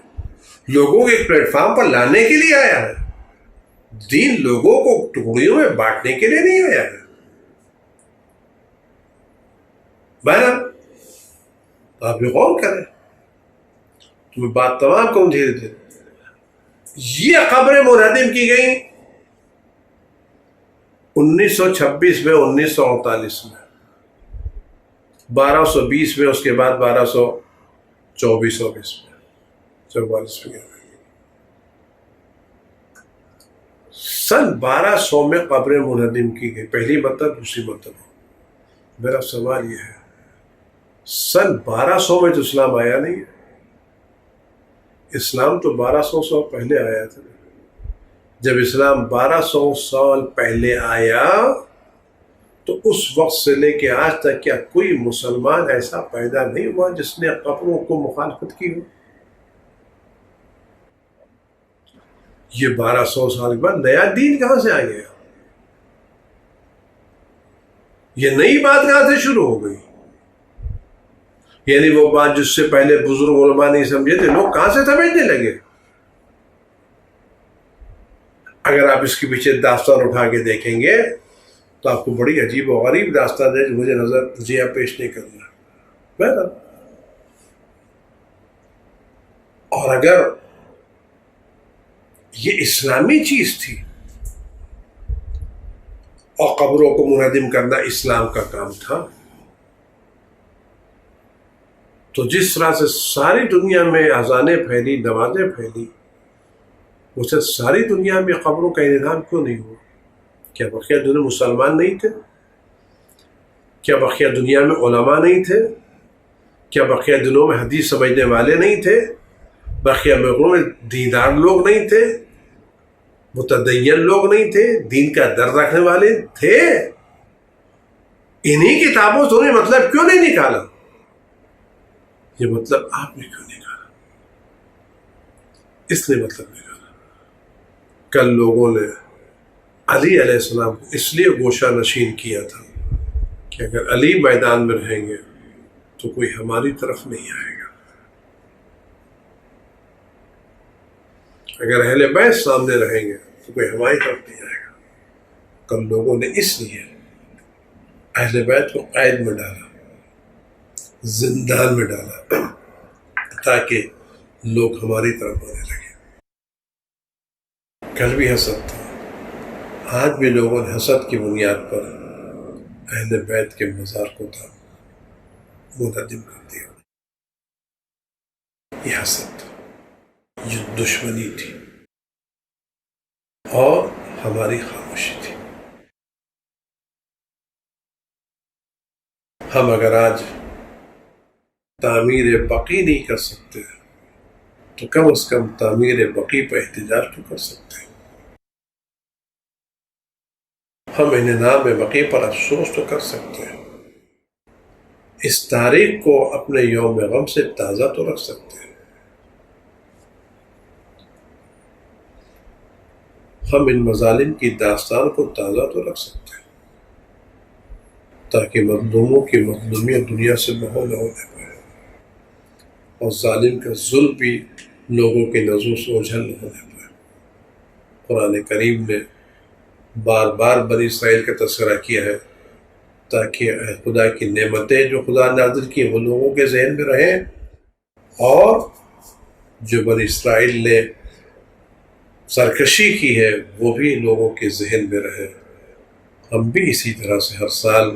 لوگوں کو ایک پلیٹ فارم پر لانے کے لیے آیا ہے. دین لوگوں کو ٹکڑیوں میں بانٹنے کے لیے نہیں آیا ہے. بہرحال آپ بھی غور کریں، تمہیں بات تمام کون دھیرے دھیرے. یہ قبریں منہدم کی گئیں 1926 میں، 1948 میں، 1220 میں، اس کے بعد 1224 میں 44 میں. سن 1200 میں قبریں منہدم کی گئی، پہلی مرتبہ، دوسری مرتبہ. میرا سوال یہ ہے، سن 1200 میں تو اسلام آیا نہیں ہے. اسلام تو 1200 سال پہلے آیا تھا. جب اسلام 1200 سال پہلے آیا تو اس وقت سے لے کے آج تک کیا کوئی مسلمان ایسا پیدا نہیں ہوا جس نے قبروں کو مخالفت کی ہو؟ یہ 1200 سال کے بعد نیا دین کہاں سے آ گیا؟ یہ نئی بات کہاں سے شروع ہو گئی؟ یعنی وہ بات جس سے پہلے بزرگ علماء نہیں سمجھے تھے، لوگ کہاں سے سمجھنے لگے؟ اگر آپ اس کے پیچھے داستان اٹھا کے دیکھیں گے تو آپ کو بڑی عجیب و غریب داستان ہے جو مجھے نظر پیش نہیں کرنا. بہرحال، اور اگر یہ اسلامی چیز تھی اور قبروں کو منہدم کرنا اسلام کا کام تھا، تو جس طرح سے ساری دنیا میں اذانیں پھیلی، نمازیں پھیلی، اسے ساری دنیا میں قبروں کا انہدام کیوں نہیں ہوا؟ کیا بقیہ دنیا مسلمان نہیں تھے؟ کیا بقیہ دنیا میں علماء نہیں تھے؟ کیا بقیہ دنوں میں حدیث سمجھنے والے نہیں تھے؟ بقیہ ملکوں میں دیندار لوگ نہیں تھے؟ متدین لوگ نہیں تھے؟ دین کا درد رکھنے والے تھے؟ انہی کتابوں سے انہیں مطلب کیوں نہیں نکالا؟ یہ مطلب آپ نے کیوں نکالا؟ اس نے مطلب نکالا. کل لوگوں نے علی علیہ السلام کو اس لیے گوشہ نشین کیا تھا کہ اگر علی میدان میں رہیں گے تو کوئی ہماری طرف نہیں آئے گا، اگر اہل بیت سامنے رہیں گے تو کوئی ہماری طرف نہیں آئے گا. کل لوگوں نے اس لیے اہل بیت کو قید میں ڈالا، زندان میں ڈالا، تاکہ لوگ ہماری طرف آنے لگے. کل بھی حسد تھا، آج بھی لوگوں نے حسد کی بنیاد پر اہل بیت کے مزار کو تھا منہدم کر دیا. یہ حسد تھا، یہ دشمنی تھی اور ہماری خاموشی تھی. ہم اگر آج تعمیر بقی نہیں کر سکتے تو کم از کم تعمیر بقی پہ احتجاج تو کر سکتے ہیں. ہم انہدام بقی پر افسوس تو کر سکتے ہیں. اس تاریخ کو اپنے یوم غم سے تازہ تو رکھ سکتے ہیں. ہم ان مظالم کی داستان کو تازہ تو رکھ سکتے ہیں تاکہ مظلوموں کی مظلومیت دنیا سے محو نہ ہونے پائے اور ظالم کا ظلم بھی لوگوں کی نظروں سے اوجھل نہ ہونے پائے. قرآن کریم نے بار بار بنی اسرائیل کا تذکرہ کیا ہے تاکہ خدا کی نعمتیں جو خدا نے نازل کی وہ لوگوں کے ذہن میں رہیں، اور جو بنی اسرائیل نے سرکشی کی ہے وہ بھی لوگوں کے ذہن میں رہے. ہم بھی اسی طرح سے ہر سال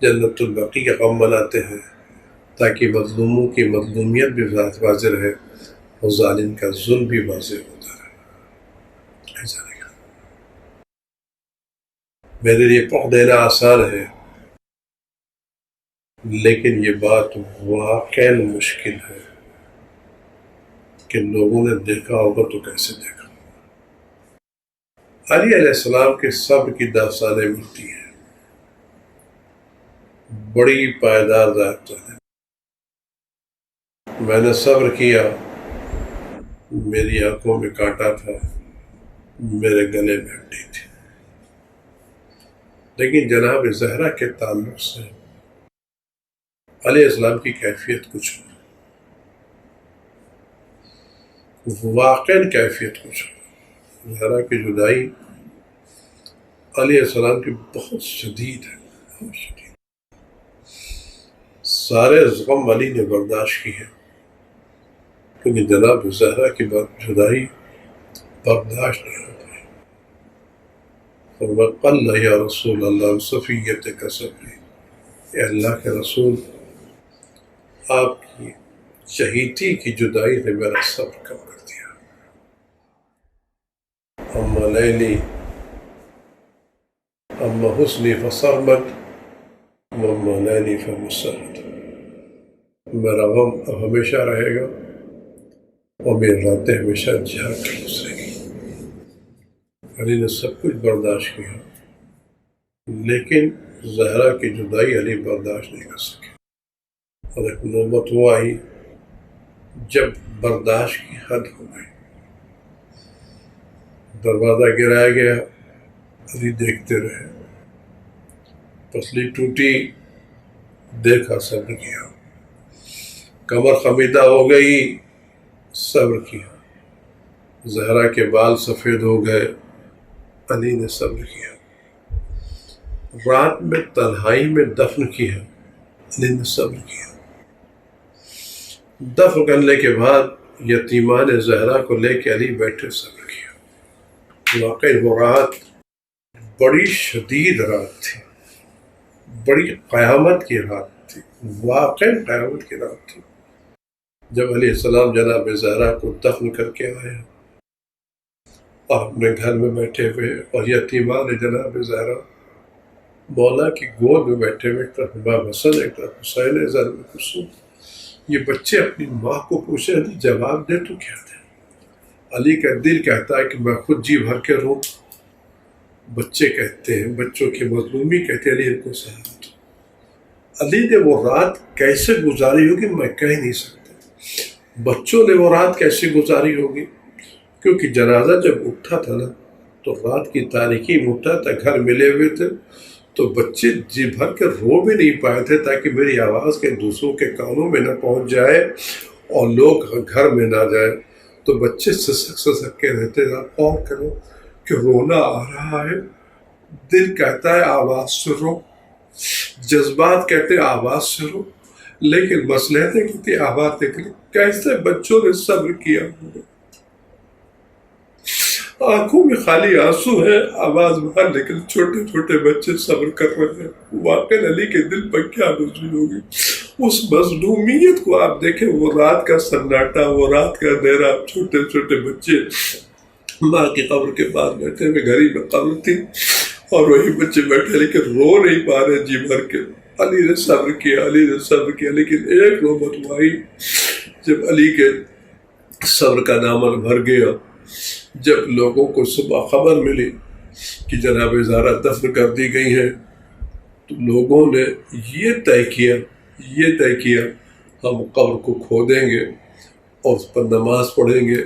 جنت البقیع کا غم مناتے ہیں تاکہ مظلوموں کی مظلومیت بھی واضح رہے اور ظالم کا ظلم بھی واضح ہوتا رہے. ایسا نہیں، میرے لیے پوکھ دینا آسان ہے، لیکن یہ بات واقعی مشکل ہے کہ لوگوں نے دیکھا ہوگا تو کیسے دیکھا. علی علیہ السلام کے صبر کی داستانیں ملتی ہیں، بڑی پائیدار ضابطہ ہے. میں نے صبر کیا، میری آنکھوں میں کانٹا تھا، میرے گلے میں ہڈی تھی، لیکن جناب زہرا کے تعلق سے علیہ السلام کی کیفیت کچھ واقعی کیفیت کچھ. زہرا کی جدائی علیہ السلام کی بہت شدید ہے، بہت شدید. سارے غم علی نے برداشت کی ہے، کیونکہ جناب زہرا کی جدائی برداشت نہیں ہوتی۔ فرمایا قل یا رسول اللہ صفیت کا صبری، اے اللہ کے رسول آپ کی شہیدی کی جدائی نے میرا صبر کم کر دیا۔ اما لیلی اما حسنی فصرمت واما لیلی فمسرت، میرا غم اب ہمیشہ رہے گا اور میری راتیں ہمیشہ جھاگ کر گزرے گی۔ علی نے سب کچھ برداشت کیا، لیکن زہرا کی جدائی علی برداشت نہیں کر سکے، اور ایک نوبت وہ آئی جب برداشت کی حد ہو گئی۔ دروازہ گرایا گیا، علی دیکھتے رہے، پسلی ٹوٹی، دیکھا، صبر کیا، کمر خمیدہ ہو گئی، صبر کیا، زہرا کے بال سفید ہو گئے، علی نے صبر کیا، رات میں تنہائی میں دفن کیا، علی نے صبر کیا، دفن کرنے کے بعد یتیمان زہرا کو لے کے علی بیٹھے صبر کیا۔ واقعی وہ رات بڑی شدید رات تھی، بڑی قیامت کی رات تھی، واقعی قیامت کی رات تھی۔ جب علیہ السلام جناب زہرا کو دفن کر کے آئے اور اپنے گھر میں بیٹھے ہوئے، اور یتیمان جناب زہرا مولا کی گود میں بیٹھے ہوئے، ایک طرف امام حسن ایک طرف حسین ضرب کلثوم، یہ بچے اپنی ماں کو پوچھے علی جواب دے تو کیا دے؟ علی کا دل کہتا ہے کہ میں خود جی بھر کے رو، بچے کہتے ہیں، بچوں کی مظلومی کہتے ہیں علی ان کو سہارا دو۔ علی نے وہ رات کیسے گزاری ہوگی میں کہہ نہیں سکتا، بچوں نے وہ رات کیسے گزاری ہوگی، کیونکہ جنازہ جب اٹھا تھا نا تو رات کی تاریکی میں اٹھا تھا، گھر ملے ہوئے تھے، تو بچے جی بھر کے رو بھی نہیں پائے تھے تاکہ میری آواز کے دوسروں کے کانوں میں نہ پہنچ جائے اور لوگ گھر میں نہ جائے، تو بچے سسک کے رہتے تھے۔ اور کرو کہ رونا آ رہا ہے، دل کہتا ہے آواز سے رو، جذبات کہتے ہیں آواز سے رو، لیکن مصلحتیں کہتی آواز نکلی۔ کیسے بچوں نے صبر کیا، آنکھوں میں خالی آنسو ہے، آواز باہر نکل، چھوٹے چھوٹے بچے صبر کر رہے ہیں۔ واقعی علی کے دل پر کیا گزری ہوگی، اس مظلومیت کو آپ دیکھیں، وہ رات کا سناٹا، وہ رات کا اندھیرا، چھوٹے چھوٹے بچے ماں کی قبر کے پاس بیٹھے ہوئے، گھر ہی میں قبر تھی اور وہی بچے بیٹھے لیکن رو نہیں پا رہے جی بھر کے۔ علی نے صبر کیا، علی نے صبر کیا، لیکن ایک نوبت آئی جب علی کے صبر کا دامن بھر گیا، جب لوگوں کو صبح خبر ملی کہ جناب زہرا دفن کر دی گئی ہیں، تو لوگوں نے یہ طے کیا ہم قبر کو کھودیں گے اور اس پر نماز پڑھیں گے،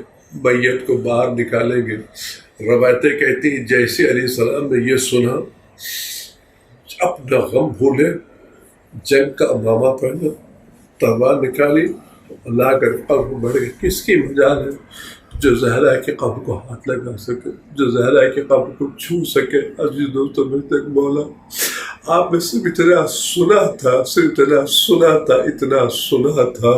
میت کو باہر نکالیں گے۔ روایتیں کہتی ہیں جیسے علیہ السلام نے یہ سنا، اپنا غم بھولے، جنگ کا امامہ پہنا، تلوار نکالی، اللہ کر قبر کو بڑھ گئے۔ کس کی مجال ہے جو زہرا کے قبر کو ہاتھ لگا سکے، جو زہرا کے قبر کو چھو سکے؟ عزیز دوستوں میں تک مولا آپ میں صرف اتنا سنا تھا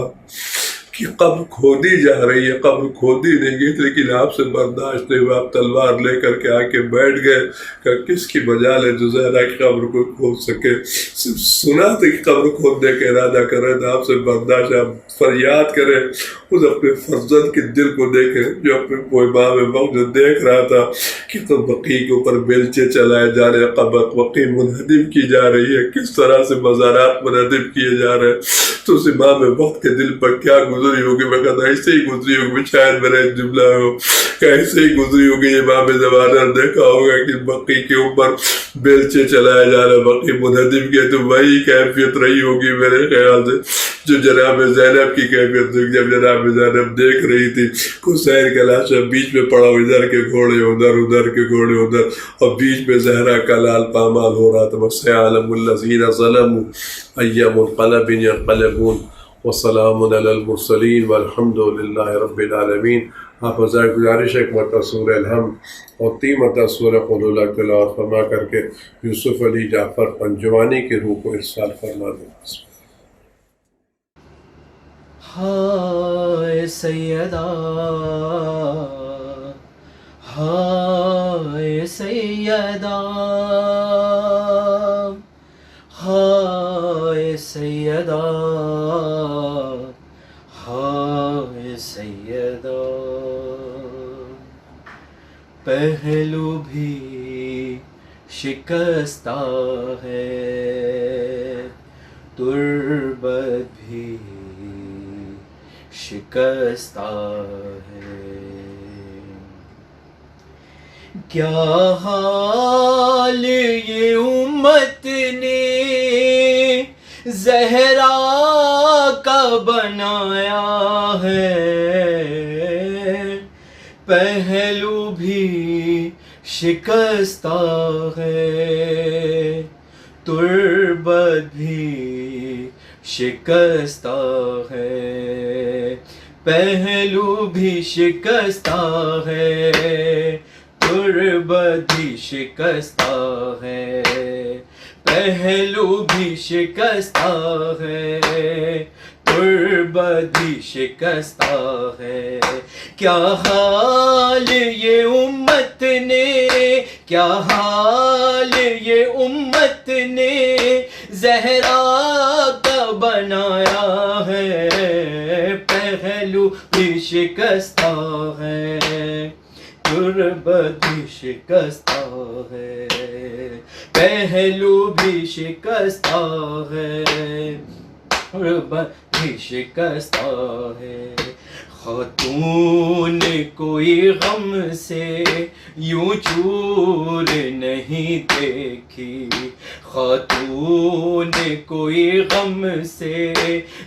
کہ قبر کھودی جا رہی ہے، قبر کھودی نہیں گئی، لیکن آپ سے برداشت نہیں ہوا، آپ تلوار لے کر کے آ کے بیٹھ گئے کہ کس کی مجال ہے جو زہرا کی قبر کو کھود سکے؟ صرف سنا تھا کہ قبر کھودنے کا ارادہ کر رہے تھے، آپ سے برداشت، آپ فریاد کریں، اس اپنے فرزند کے دل کو دیکھیں جو اپنے امام وقت جو دیکھ رہا تھا کہ تو بقی کے اوپر بیلچے چلائے جا رہے ہیں، قبر بقی منہدم کی جا رہی ہے، کس طرح سے مزارات منہدم کیے جا رہے ہیں، تو اس امام وقت کے دل پر کیا گزری ہوگی؟ میں کہتا ایسے ہی گزری ہوگی، شاید میرا ایک جملہ ہو کہ ایسے ہی گزری ہوگی۔ امام زمانہ نے دیکھا ہوگا کہ بقی کے اوپر بیلچے چلائے جا رہے ہیں، بقی منہدم کیے، تو وہی کیفیت رہی ہوگی میرے خیال سے جو جناب زینب کی کیفیت تھی، جب جناب زینب دیکھ رہی تھی حسین کا لاشا بیچ میں پڑا، ادھر کے گھوڑے ادھر کے گھوڑے ادھر، اور بیچ میں زہرا کا لال پامال ہو رہا تھا۔ وَسَيَعْلَمُ الَّذِينَ ظَلَمُوا أَيَّ مُنقَلَبٍ يَنقَلِبُونَ وَسَلَامٌ عَلَى الْمُرْسَلِينَ وَالْحَمْدُ لِلَّهِ رَبِّ الْعَالَمِينَ۔ آپ حضرات گزارش ہے ایک مرتبہ سورہ الحمد اور 3 مرتبہ سورہ قل اللہ تلاوت فرما کر کے یوسف علی جعفر پنجوانی کی روح کو ارسال فرما دیں۔ ہائے سیدہ ہائے سیدہ ہائے سیدہ ہائے سیدہ پہلو بھی شکستہ ہے تربت بھی شکستہ ہے کیا حال یہ امت نے زہرا کا بنایا ہے پہلو بھی شکستہ ہے تربت بھی شکستہ ہے پہلو بھی شکستہ ہے تربت بھی شکستہ ہے پہلو بھی شکستہ ہے تربت بھی شکستہ ہے کیا حال یہ امت نے کیا حال یہ امت نے زہرا کا بنایا ہے پہلو بھی شکستہ ہے تربت بھی شکستہ ہے پہلو بھی شکستہ ہے تربت بھی شکستہ ہے خاتون کوئی غم سے یوں چور نہیں دیکھی خاتون کوئی غم سے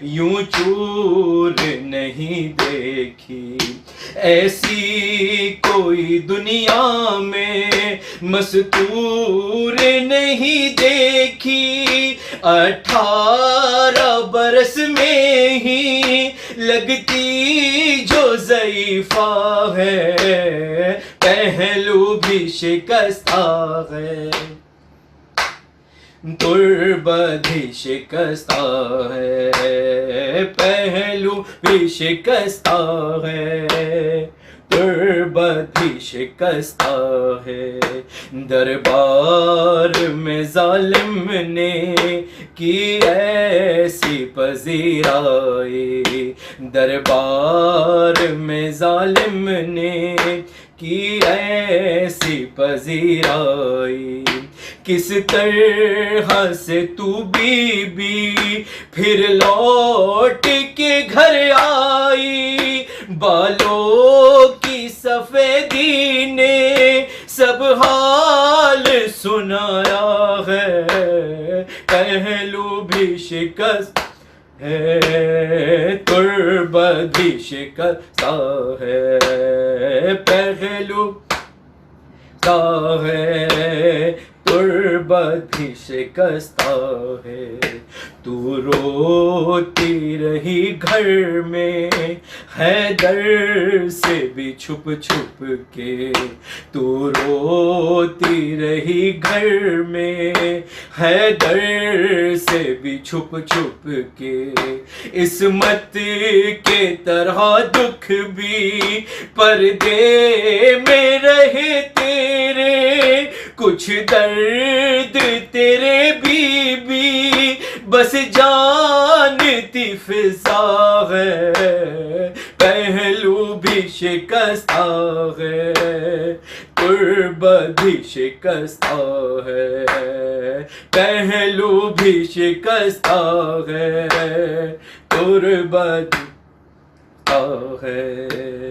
یوں چور نہیں دیکھی ایسی کوئی دنیا میں مستور نہیں دیکھی 18 برس میں ہی لگتی جو ضعیفہ ہے پہلو بھی شکستہ ہے تربت بھی شکستہ ہے پہلو بھی شکستہ ہے تربت بھی شکستہ ہے دربار میں ظالم نے کی ایسی پذیرائی دربار میں ظالم نے کی ایسی پذیرائی کس طرح سے تو بی بی پھر لوٹ کے گھر آئی بالوں کی سفیدی نے سب حال سنایا ہے پہلو بھی شکست ہے تربت بھی شکستہ ہے پہلو ہے تربت بھی شکستہ ہے تو روتی رہی گھر میں حیدر سے بھی چھپ چھپ کے تو روتی رہی گھر میں حیدر سے بھی چھپ چھپ کے عصمت کے طرح دکھ بھی پردے میں رہے تیرے کچھ درد تیرے بی بی بس جانتی فضا ہے پہلو بھی شکستہ ہے تربت بھی شکستہ ہے پہلو بھی شکستہ ہے تربت ہے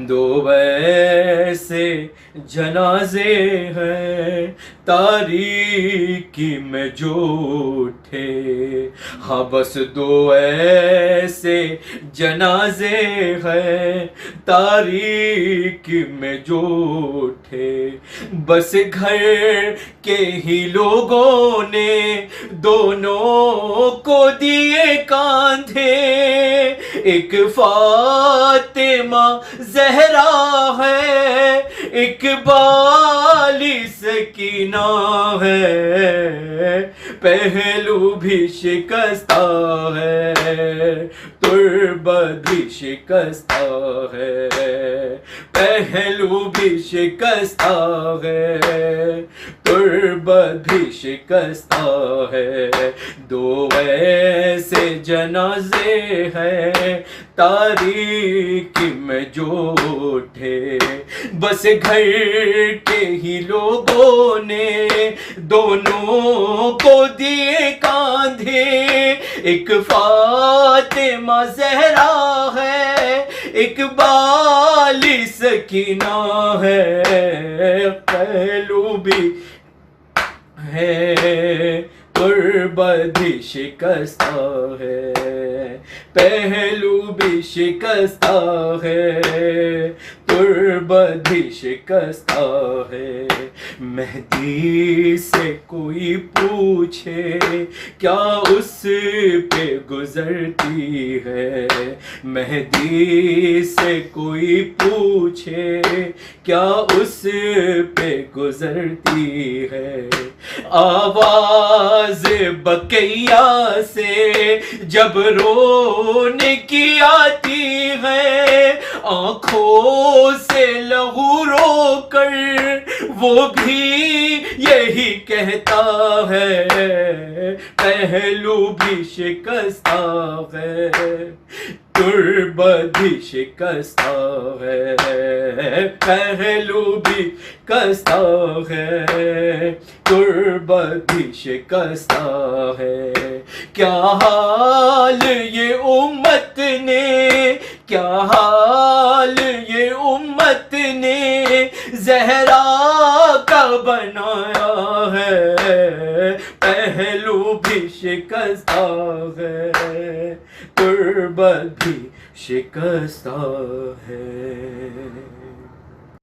دو ایسے جنازے ہیں تاریکی میں جو اٹھے ہاں بس دو ایسے جنازے ہیں تاریکی میں جو اٹھے بس گھر کے ہی لوگوں نے دونوں کو دیے کاندھے ایک فاطمہ زہرا ہے ایک بالی سکینہ ہے پہلو بھی شکستہ ہے، تربت بھی شکستہ ہے، پہلو بھی شکستہ ہے، تربت بھی شکستہ ہے، دو ایسے جنازے ہیں تاریکی میں جو اٹھے، بس گھر کے ہی لوگوں نے دونوں کو دیے کاندھے، ایک فاطمہ زہرا ہے، ایک بالی سکینہ ہے، پہلو بھی ہے، تربت بھی شکستہ ہے، پہلو بھی شکستہ ہے، تربت بھی شکستہ ہے۔ مہدی سے کوئی پوچھے کیا اس پہ گزرتی ہے، مہدی سے کوئی پوچھے کیا اس پہ گزرتی ہے، آواز بقیہ سے جب رونے کی آتی ہے، آنکھوں سے لہو رو کر وہ بھی یہی کہتا ہے، پہلو بھی شکستہ ہے، تربت بھی شکستہ ہے، پہلو بھی شکستہ ہے، تربت بھی شکستہ ہے۔ کیا حال یہ امت نے، کیا حال یہ امت نے زہرا کا بنایا ہے، پہلو بھی شکستہ ہے، تربت بھی شکستہ ہے۔